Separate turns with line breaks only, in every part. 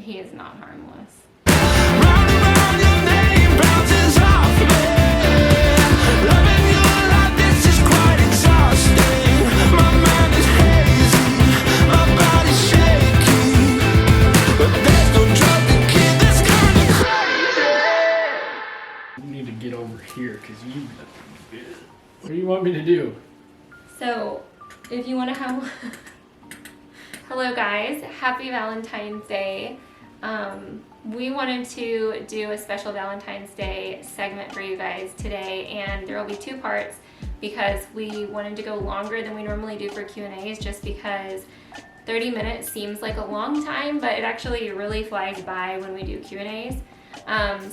He is not harmless.
You need to get over here because you. What do you want me to do?
So, if you want to have. Hello, guys. Happy Valentine's Day. We wanted to do a special Valentine's Day segment for you guys today, and there will be 2 parts because we wanted to go longer than we normally do for Q&As, just because 30 minutes seems like a long time, but it actually really flies by when we do Q&As.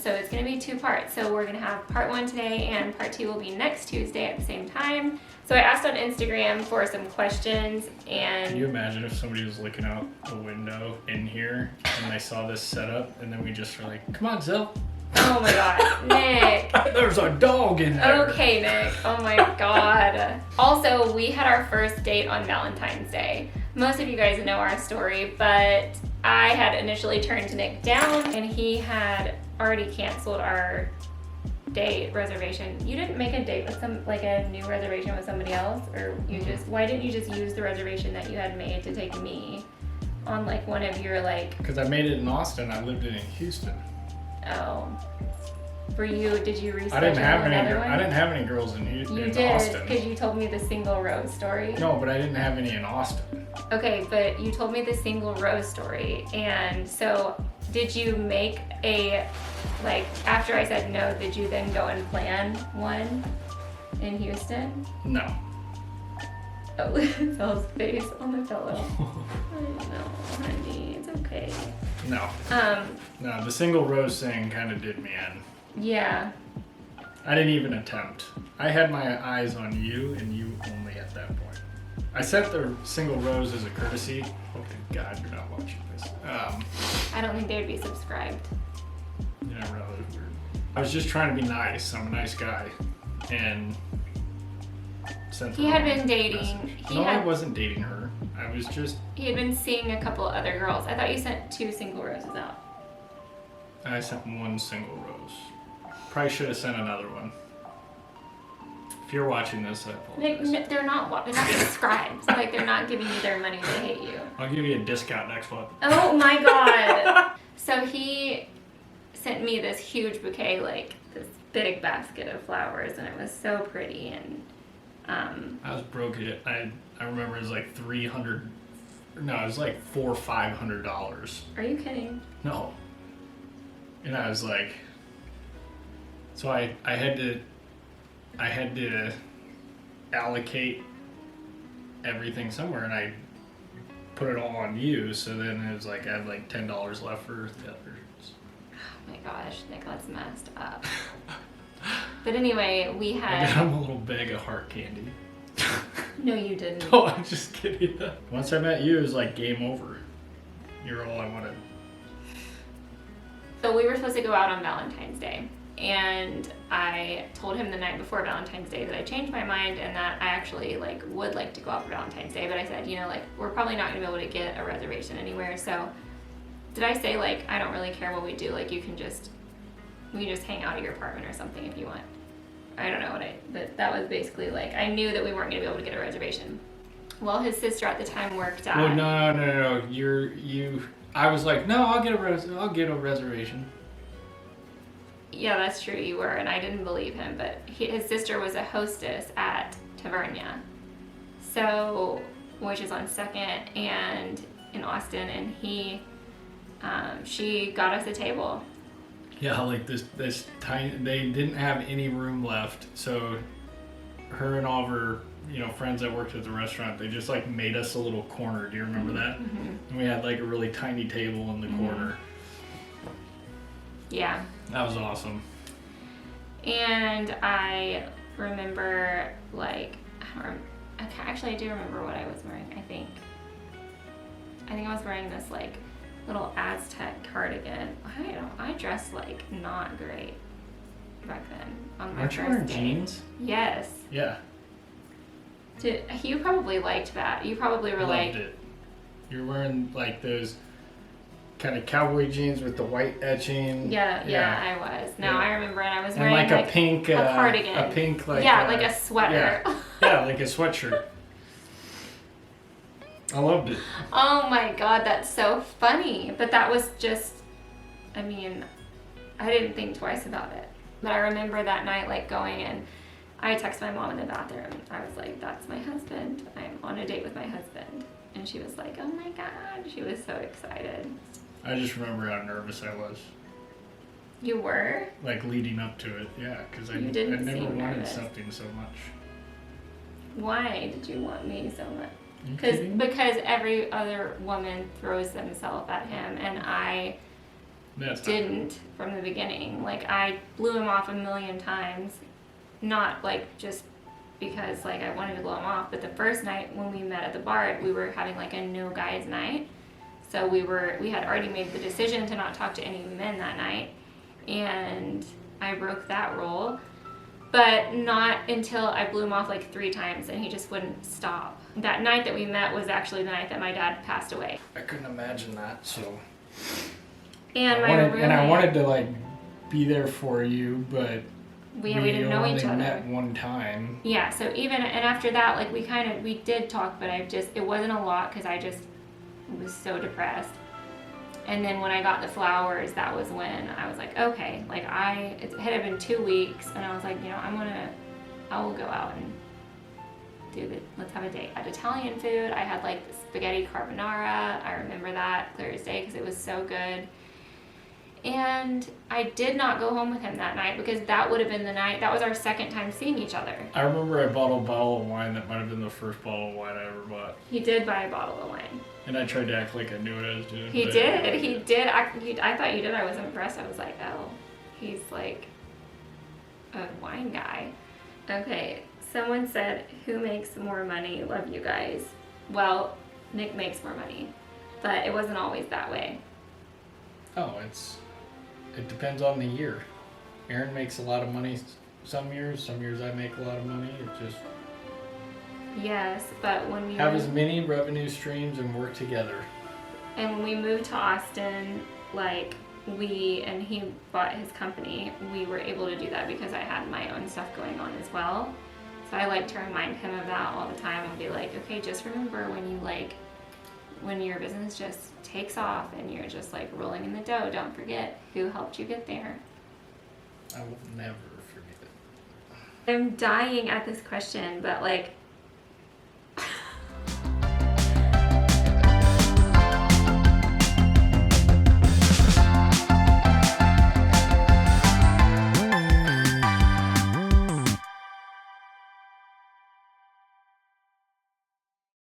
So it's going to be 2 parts. So we're going to have part 1 today, and part 2 will be next Tuesday at the same time. So I asked on Instagram for some questions, and
Can you imagine if somebody was looking out the window in here and they saw this setup and then we just were like, come on, Zell.
oh my god, Nick.
There's a dog in there.
Okay, Nick. Oh my god. Also, we had our first date on Valentine's Day. Most of you guys know our story, but I had initially turned Nick down, and he had already canceled our date reservation. You didn't make a date with a new reservation with somebody else, or why didn't you just use the reservation that you had made to take me on like one of your like?
Because I made it in Austin. I lived in Houston.
Oh. For you, did you reschedule
I didn't have
another one?
I didn't have any girls in Houston.
You
in
did,
Austin.
because you told me the single rose story.
No, but I didn't have any in Austin.
Okay, but you told me the single rose story, and so did you make after I said no, did you then go and plan one in Houston?
No.
Oh, Zell's face on the pillow. I know, honey, it's okay.
No. No, the single rose thing kind of did me in.
Yeah.
I didn't even attempt. I had my eyes on you and you only at that point. I sent the single rose as a courtesy. Okay, God, you're not watching this.
I don't think they would be subscribed.
You never know. They're weird. I was just trying to be nice. I'm a nice guy. And sent
He had been dating.
I wasn't dating her. I was just...
He had been seeing a couple other girls. I thought you sent 2 single roses out.
I sent 1 single rose. Probably should have sent another one. If you're watching this, I apologize.
They're not subscribed. Like, they're not giving you their money. They hate you.
I'll give you a discount next month.
Oh my god. So he sent me this huge bouquet, like this big basket of flowers, and it was so pretty. And
I was broke. I remember it was like $300. No, it was like $400 or $500.
Are you kidding?
No. And I was like, so I had to allocate everything somewhere, and I put it all on you. So then it was like I had like $10 left for the others.
Oh my gosh, Nick, that's messed up. But anyway, we had.
I got him a little bag of heart candy.
No, you didn't.
No, I'm just kidding. Once I met you, it was like game over. You're all I wanted.
So we were supposed to go out on Valentine's Day, and I told him the night before Valentine's Day that I changed my mind and that I actually would like to go out for Valentine's Day, but I said, we're probably not gonna be able to get a reservation anywhere. So did I say I don't really care what we do, we can just hang out at your apartment or something if you want? I don't know but that was basically I knew that we weren't gonna be able to get a reservation. Well, his sister at the time worked at.
Well, no. I was like, no, I'll get a reservation.
Yeah, that's true, you were, and I didn't believe him, but his sister was a hostess at Tavernia, which is on 2nd and in Austin, and she got us a table.
Yeah, this tiny, they didn't have any room left, so her and all of her friends that worked at the restaurant, they just made us a little corner. Do you remember that?
Mm-hmm.
And we had a really tiny table in the corner.
Yeah.
That was awesome.
And I remember actually I do remember what I was wearing. I think I was wearing this little Aztec cardigan. I dressed not great back then on my
Aren't you wearing jeans?
Yes.
Yeah.
You probably liked that. You probably were
Loved it. You're wearing those kind of cowboy jeans with the white etching.
Yeah, I was. No,
Yeah.
I remember, and I was
And
wearing
like a pink
a cardigan.
A pink like
like a sweater.
Yeah, like a sweatshirt. I loved it.
Oh my god, that's so funny. But that was just, I mean, I didn't think twice about it. But I remember that night, like, going in, I texted my mom in the bathroom. I was like, that's my husband. I'm on a date with my husband. And she was like, oh my god. She was so excited.
I just remember how nervous I was.
You were?
Like, leading up to it, yeah. Because I never
seem
wanted
nervous.
something so much.
Why did you want me so much?
You kidding?
Because every other woman throws themselves at him, and I didn't from the beginning. Like, I blew him off a million times, not like just because like I wanted to blow him off, but the first night when we met at the bar, we were having like a no guys night. So we had already made the decision to not talk to any men that night, and I broke that rule. But not until I blew him off like 3 times, and he just wouldn't stop. That night that we met was actually the night that my dad passed away.
I couldn't imagine that, so.
And
I wanted to like be there for you, but
we didn't know each other.
Met one time.
Yeah, so and after that, like we did talk, but it wasn't a lot because I just was so depressed. And then when I got the flowers, that was when I was like, okay, like it had been 2 weeks, and I was like, I will go out and let's have a date. I had Italian food. I had like spaghetti carbonara. I remember that clear as day because it was so good. And I did not go home with him that night because that would have been the night. That was our second time seeing each other.
I remember I bought a bottle of wine. That might have been the first bottle of wine I ever bought.
He did buy a bottle of wine.
And I tried to act like I knew what I was doing.
He did. I thought you did. I was impressed. I was like, oh, he's like a wine guy. Okay, someone said, who makes more money? Love you guys. Well, Nick makes more money, but it wasn't always that way.
Oh, it depends on the year. Aaryn makes a lot of money some years I make a lot of money. It just...
Yes, but when we
have as many revenue streams and work together.
And when we moved to Austin, like and he bought his company, we were able to do that because I had my own stuff going on as well. So I like to remind him of that all the time and be like, okay, just remember when your business just takes off and you're just like rolling in the dough, don't forget who helped you get there.
I will never forget it.
I'm dying at this question, but like,